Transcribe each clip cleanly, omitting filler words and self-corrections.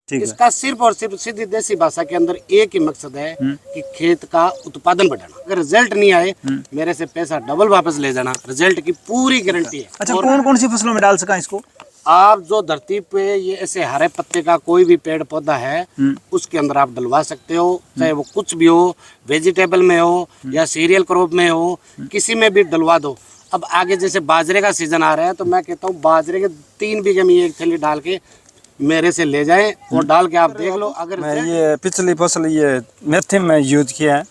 इसका सिर्फ और सिर्फ सीधी देसी भाषा के अंदर एक ही मकसद है कि खेत का उत्पादन बढ़ाना। अगर रिजल्ट नहीं आए मेरे से पैसा डबल वापस ले जाना, रिजल्ट की पूरी गारंटी है। अच्छा, कौन कौन सी फसलों में डाल सका इसको? आप जो धरती पे ये ऐसे हरे पत्ते का कोई भी पेड़ पौधा है उसके अंदर आप डलवा सकते हो, चाहे वो कुछ भी हो, वेजिटेबल में हो या सीरियल क्रॉप में हो, किसी में भी डलवा दो। अब आगे जैसे बाजरे का सीजन आ रहा है तो मैं कहता हूँ बाजरे के 3 बीघे में एक थैली डाल के मेरे से ले जाएं और डाल के आप देख लो। अगर मैं ये पिछली फसल ये मेथी में यूज किया है,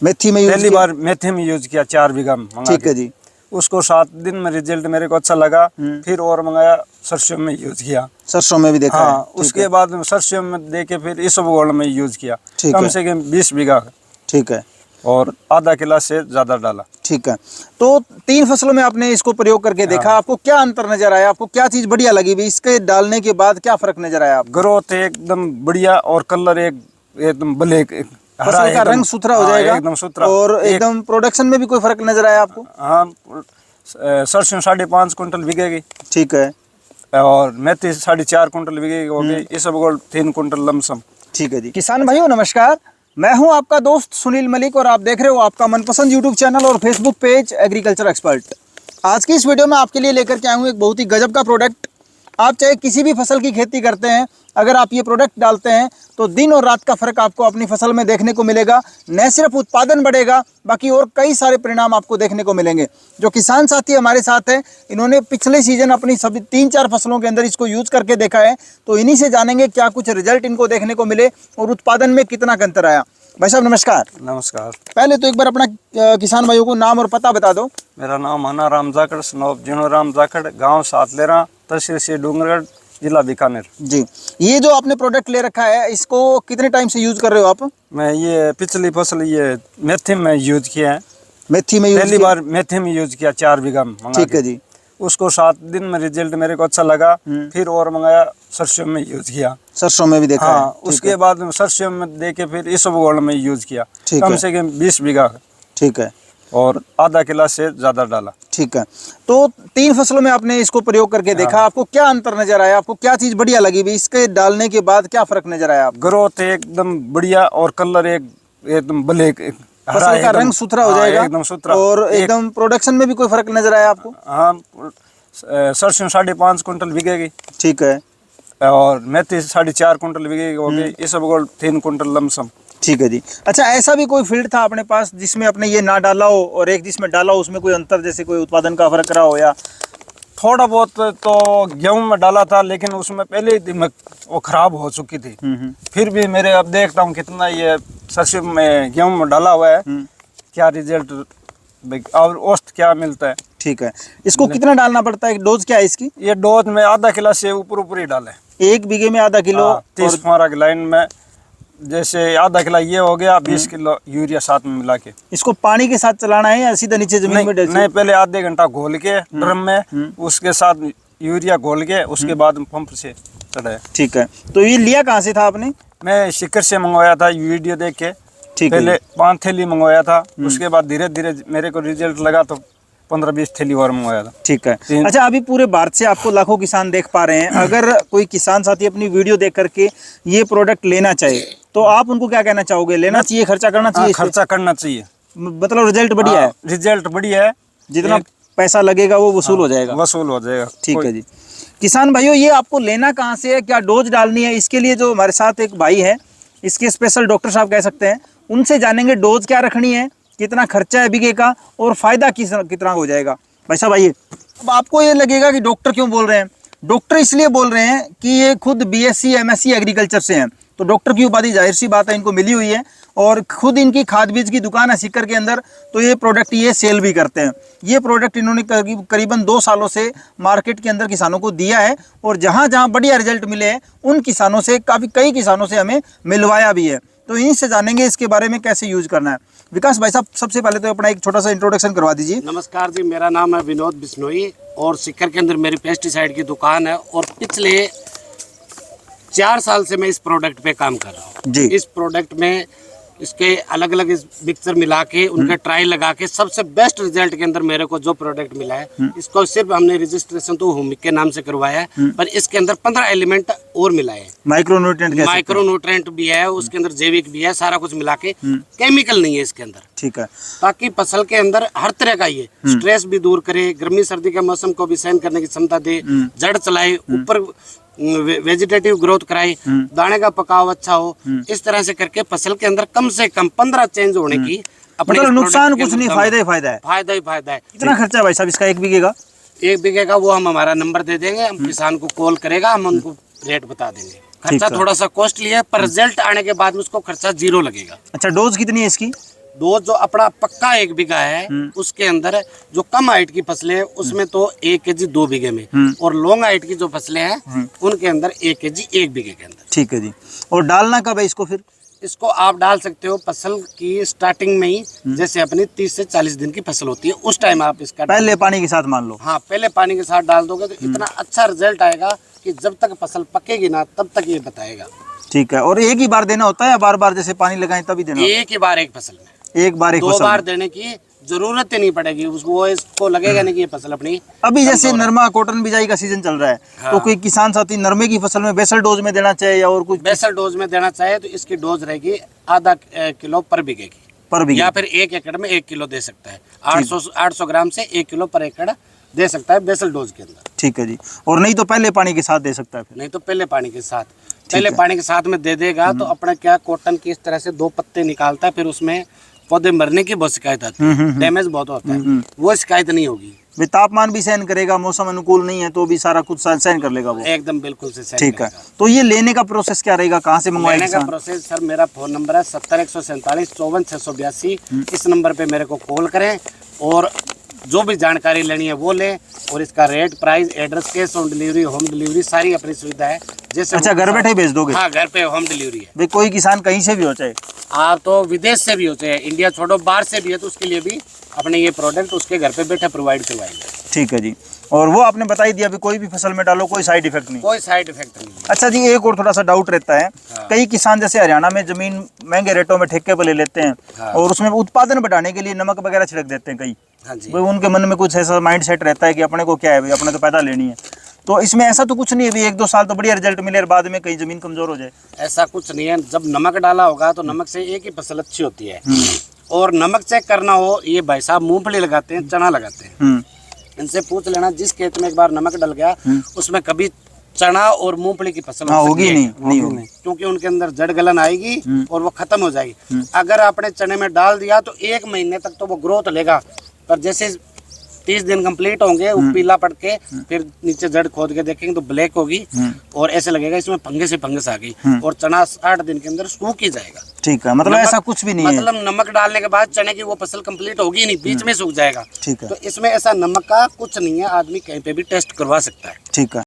मेथी में पहली बार मेथी में यूज किया 4 बीघा मंगा ठीक के। है जी। उसको 7 दिन में रिजल्ट मेरे को अच्छा लगा, फिर और मंगाया सरसों में यूज किया। सरसों में भी देखा हाँ, है। उसके बाद सरसों में देके फिर इसबगोल में यूज किया, ठीक कम है। से कम 20 बीघा ठीक है, और आधा किला से ज्यादा डाला। ठीक है। तो 3 फसलों में आपने इसको प्रयोग करके देखा, आपको क्या अंतर नजर आया? आपको क्या चीज बढ़िया लगी भी? इसके डालने के बाद क्या फर्क नजर आया आपको? ग्रोथ एकदम बढ़िया और कलर एकदम ब्लैक, फसल का रंग सुथरा हो जाएगा एकदम सुथरा, और एकदम प्रोडक्शन में भी कोई फर्क नजर आया आपको? हाँ, सरसों 5.5 कुंटल बिकेगी, ठीक है, और मेथी 4.5 कुंटल बिकेगी होगी, इसबगोल 3 कुंटल लमसम। ठीक है जी। किसान भाइयों नमस्कार, मैं हूं आपका दोस्त सुनील मलिक और आप देख रहे हो आपका मनपसंद यूट्यूब चैनल और फेसबुक पेज एग्रीकल्चर एक्सपर्ट। आज की इस वीडियो में आपके लिए लेकर के आया हूं एक बहुत ही गजब का प्रोडक्ट। आप चाहे किसी भी फसल की खेती करते हैं, अगर आप ये प्रोडक्ट डालते हैं तो दिन और रात का फर्क आपको अपनी फसल में देखने को मिलेगा। न सिर्फ उत्पादन बढ़ेगा, बाकी और कई सारे परिणाम आपको देखने को मिलेंगे। जो किसान साथी हमारे साथ हैं, इन्होंने पिछले सीजन अपनी सभी 3-4 फसलों के अंदर इसको यूज करके देखा है, तो इन्हीं से जानेंगे क्या कुछ रिजल्ट इनको देखने को मिले और उत्पादन में कितना अंतर आया। भाई साहब नमस्कार। नमस्कार। पहले तो एक बार अपना किसान भाइयों को नाम और पता बता दो। मेरा नाम हना राम जाखड़, स्नोब जिनो राम जाखड़, गांव सातलेरा, तहसील से डूंगरगढ़, जिला बीकानेर जी। ये जो आपने प्रोडक्ट ले रखा है, इसको कितने टाइम से यूज कर रहे हो आप? मैं ये पिछली फसल ये मेथी में यूज किया है, मेथी में पहली बार मेथी में यूज किया 4 बीघा मंगा ठीक के। है जी। उसको 7 दिन में रिजल्ट मेरे को अच्छा लगा, फिर और मंगाया सरसों में यूज किया। सरसों में भी देखा हाँ, है। उसके बाद सरसों में देके फिर इसबगोल में यूज किया, ठीक कम है। से कम 20 बीघा, ठीक है, और आधा किला से ज्यादा डाला। ठीक है। तो 3 फसलों में आपने इसको प्रयोग करके देखा, आपको क्या अंतर नजर आया? आपको क्या चीज बढ़िया लगी भी? इसके डालने के बाद क्या फर्क नजर आया आपको? ग्रोथ एकदम बढ़िया और कलर एकदम ब्लैक, फसल का रंग सुथरा हो जाएगा, एकदम सुथरा, और एकदम प्रोडक्शन में भी कोई फर्क नजर आया आपको? हाँ, सरसों 5.5 कुंटल बिकेगी, ठीक है, और मेथी 4.5 कुंटल बिकेगी होगी, इसबगोल 3 कुंटल लमसम। ठीक है जी। अच्छा, ऐसा भी कोई फील्ड था अपने पास जिसमें आपने ये ना डाला हो और एक जिसमें डाला हो, उसमें कोई अंतर, जैसे कोई उत्पादन का फर्क रहा हो? या थोड़ा बहुत तो गेहूं में डाला था, लेकिन उसमें पहले ही वो खराब हो चुकी थी। फिर भी मेरे अब देखता हूँ कितना ये सरसों में गेहूं में डाला हुआ है, क्या रिजल्ट और औसत क्या मिलता है। ठीक है। इसको कितना डालना पड़ता है? डोज क्या है इसकी? ये डोज में आधा किला से ऊपर ही डाले, 1 बीघे में आधा किलो। 30 फुहारा की लाइन में, जैसे आधा किला ये हो गया, 20 किलो यूरिया साथ में मिला के। इसको पानी के साथ चलाना है या सीधा नीचे जमीन में नहीं, पहले आधे घंटा घोल के ड्रम में, उसके साथ यूरिया घोल के, उसके बाद पंप से चढ़ाया। ठीक है। तो ये लिया कहाँ से था आपने? मैं शिखर से मंगवाया था, वीडियो देख के। ठीक है। पहले 5 थैली मंगवाया था, उसके बाद धीरे धीरे मेरे को रिजल्ट लगा तो 15-20 थैली और मंगवाया था। ठीक है। अच्छा, अभी पूरे भारत से आपको लाखों किसान देख पा रहे हैं, अगर कोई किसान साथी अपनी वीडियो देख करके ये प्रोडक्ट लेना चाहे तो आप उनको क्या कहना चाहोगे? लेना चाहिए, खर्चा करना चाहिए? खर्चा करना चाहिए, मतलब रिजल्ट बढ़िया है? रिजल्ट बढ़िया है, जितना पैसा लगेगा वो वसूल हो जाएगा। वसूल हो जाएगा। ठीक है जी। किसान भाइयों, ये आपको लेना कहाँ से है, क्या डोज डालनी है? इसके लिए जो हमारे साथ एक भाई है, इसके स्पेशल डॉक्टर साहब कह सकते हैं, उनसे जानेंगे डोज क्या रखनी है, कितना खर्चा है बीघे का, और फायदा कितना हो जाएगा। भाई साहब आइए। अब आपको ये लगेगा कि डॉक्टर क्यों बोल रहे हैं? डॉक्टर इसलिए बोल रहे हैं कि ये खुद BSc MSc एग्रीकल्चर से हैं, तो डॉक्टर की उपाधि जाहिर सी बात है इनको मिली हुई है, और खुद इनकी खाद बीज की दुकान है सीकर के अंदर, तो ये प्रोडक्ट ये सेल भी करते हैं। ये प्रोडक्ट इन्होंने करीबन 2 सालों से मार्केट के अंदर किसानों को दिया है, और जहाँ जहाँ बढ़िया रिजल्ट मिले हैं उन किसानों से, कई किसानों से हमें मिलवाया भी है। तो इन्हीं से जानेंगे इसके बारे में कैसे यूज करना है। विकास भाई साहब, सबसे पहले तो अपना एक छोटा सा इंट्रोडक्शन करवा दीजिए। नमस्कार जी, मेरा नाम है विनोद बिश्नोई और सीकर के अंदर मेरी पेस्टिसाइड की दुकान है, और पिछले 4 साल से मैं इस प्रोडक्ट पे काम कर रहा हूँ। जी। इस प्रोडक्ट में इसके अलग अलग मिक्सचर मिला के उनके ट्रायल लगा के सबसे बेस्ट रिजल्ट के अंदर मेरे को जो प्रोडक्ट मिला है, इसको सिर्फ हमने रजिस्ट्रेशन तो हुमिक के नाम से करवाया है, पर इसके अंदर 15 एलिमेंट और मिला है। माइक्रोन्यूट्रेंट भी है, उसके अंदर जैविक भी है, सारा कुछ मिला के, केमिकल नहीं है इसके अंदर। ठीक है। ताकि फसल के अंदर हर तरह का ये स्ट्रेस भी दूर करे, गर्मी सर्दी के मौसम को भी सहन करने की क्षमता दे, जड़ चलाए, ऊपर वेजिटेटिव ग्रोथ कराए, दाने का पकाव अच्छा हो, इस तरह से करके फसल के अंदर कम से कम 15 चेंज होने की अपने मतलब नुकसान कुछ नहीं, फायदा ही फायदा है। फायदा ही फायदा है। कितना खर्चा है भाई साहब इसका 1 बीघे का? 1 बीघे का वो हम हमारा नंबर दे देंगे, हम किसान को कॉल करेगा, हम उनको रेट बता देंगे। खर्चा थोड़ा सा कॉस्टली है, पर रिजल्ट आने के बाद में उसको खर्चा 0 लगेगा। अच्छा, डोज कितनी है इसकी? डोज जो अपना पक्का 1 बीघा है, उसके अंदर जो कम हाइट की फसलें हैं उसमें तो 1 kg 2 बीघे में, और लॉन्ग हाइट की जो फसलें हैं उनके अंदर 1 kg 1 बीघे के अंदर। ठीक है जी। और डालना कब है इसको? फिर इसको आप डाल सकते हो फसल की स्टार्टिंग में ही, जैसे अपनी 30 से 40 दिन की फसल होती है, उस टाइम आप इसका पहले पानी के साथ मान लो। हाँ, पहले पानी के साथ डाल दोगे तो इतना अच्छा रिजल्ट आएगा कि जब तक फसल पकेगी ना तब तक ये बताएगा। ठीक है। और एक ही बार देना होता है या बार बार जैसे पानी लगाएं तभी देना? एक ही बार एक फसल में, एक बार एक 2 फसल बार में। देने की जरूरत ही नहीं पड़ेगी उसको, इसको लगेगा नहीं कि ये फसल अपनी। अभी जैसे नरमा कॉटन बिजाई का सीजन चल रहा है, तो कोई किसान साथी नरमे की फसल में बेसल डोज में देना चाहे या और कुछ? बेसल डोज में देना चाहे तो इसकी डोज रहेगी आधा किलो पर बीघे की, पर बीघे, या फिर 1 एकड़ में 1 किलो दे सकता है। 800 ग्राम से 1 किलो पर एकड़ दे सकता है बेसल डोज के अंदर। ठीक है जी। और नहीं तो पहले पानी के साथ दे सकता है? नहीं तो पहले पानी के साथ, पहले पानी के साथ में दे देगा तो अपना क्या कॉटन की इस तरह से 2 पत्ते निकालता है, फिर उसमें पौधे मरने की बहुत शिकायत आती है, डैमेज बहुत होता है, वो शिकायत नहीं होगी। वे तापमान भी सहन करेगा, मौसम अनुकूल नहीं है तो भी सारा कुछ सहन कर लेगा वो? एकदम बिल्कुल से सहन ठीक है। करेगा। तो ये लेने का प्रोसेस क्या रहेगा, कहाँ से मंगवाएगा लेने का किसान? प्रोसेस सर, मेरा फोन नंबर है 70 147 54 682। इस नंबर पे मेरे को कॉल करें और जो भी जानकारी लेनी है वो लें, और इसका rate, price, address, cash on delivery, home delivery, सारी अपनी सुविधा है। जैसे अच्छा, घर बैठे भेज दोगे? हाँ, घर पे होम डिलीवरी है। भाई कोई किसान कहीं से भी हो चाहे, आप तो विदेश से भी होते हैं, इंडिया छोड़ो बाहर से भी है, तो उसके लिए भी अपने ये प्रोडक्ट उसके घर पे बैठे प्रोवाइड करवाएंगे। ठीक है जी। और वो आपने बता ही दिया भी कोई भी फसल में डालो कोई साइड इफेक्ट नहीं? कोई साइड इफेक्ट नहीं है। अच्छा जी, एक और थोड़ा सा डाउट रहता है, कई किसान जैसे हरियाणा में जमीन महंगे रेटों में ठेके पर ले लेते हैं और उसमें उत्पादन बढ़ाने के लिए नमक वगैरह छिड़क देते हैं कई। हाँ जी। भाई उनके मन में कुछ ऐसा माइंड सेट रहता है कि अपने को क्या है भाई, अपने तो पैदा लेनी है, तो इसमें ऐसा तो कुछ नहीं है भी 1-2 साल तो बढ़िया रिजल्ट मिले और बाद में कहीं जमीन कमजोर हो जाए? ऐसा कुछ नहीं है। जब नमक डाला होगा तो नमक से एक ही फसल अच्छी होती है। और नमक चेक करना हो, ये भाई साहब मूंगफली लगाते हैं, चना लगाते हैं, इनसे पूछ लेना जिस खेत में एक बार नमक डल गया उसमें कभी चना और मूंगफली की फसल होगी नहीं होगी, क्योंकि उनके अंदर जड़ गलन आएगी और वो खत्म हो जाएगी। अगर आपने चने में डाल दिया तो 1 महीने तक तो वो ग्रोथ लेगा, पर जैसे 30 दिन कंप्लीट होंगे वो पीला पड़ के फिर नीचे जड़ खोद के देखेंगे तो ब्लैक होगी और ऐसे लगेगा इसमें फंगस से फंगस आ गई, और चना 60 दिन के अंदर सूख ही जाएगा। ठीक है, मतलब ऐसा कुछ भी नहीं है? मतलब नमक डालने के बाद चने की वो फसल कंप्लीट होगी नहीं, बीच में सूख जाएगा। ठीक है। तो इसमें ऐसा नमक का कुछ नहीं है, आदमी कहीं पे भी टेस्ट करवा सकता है। ठीक है।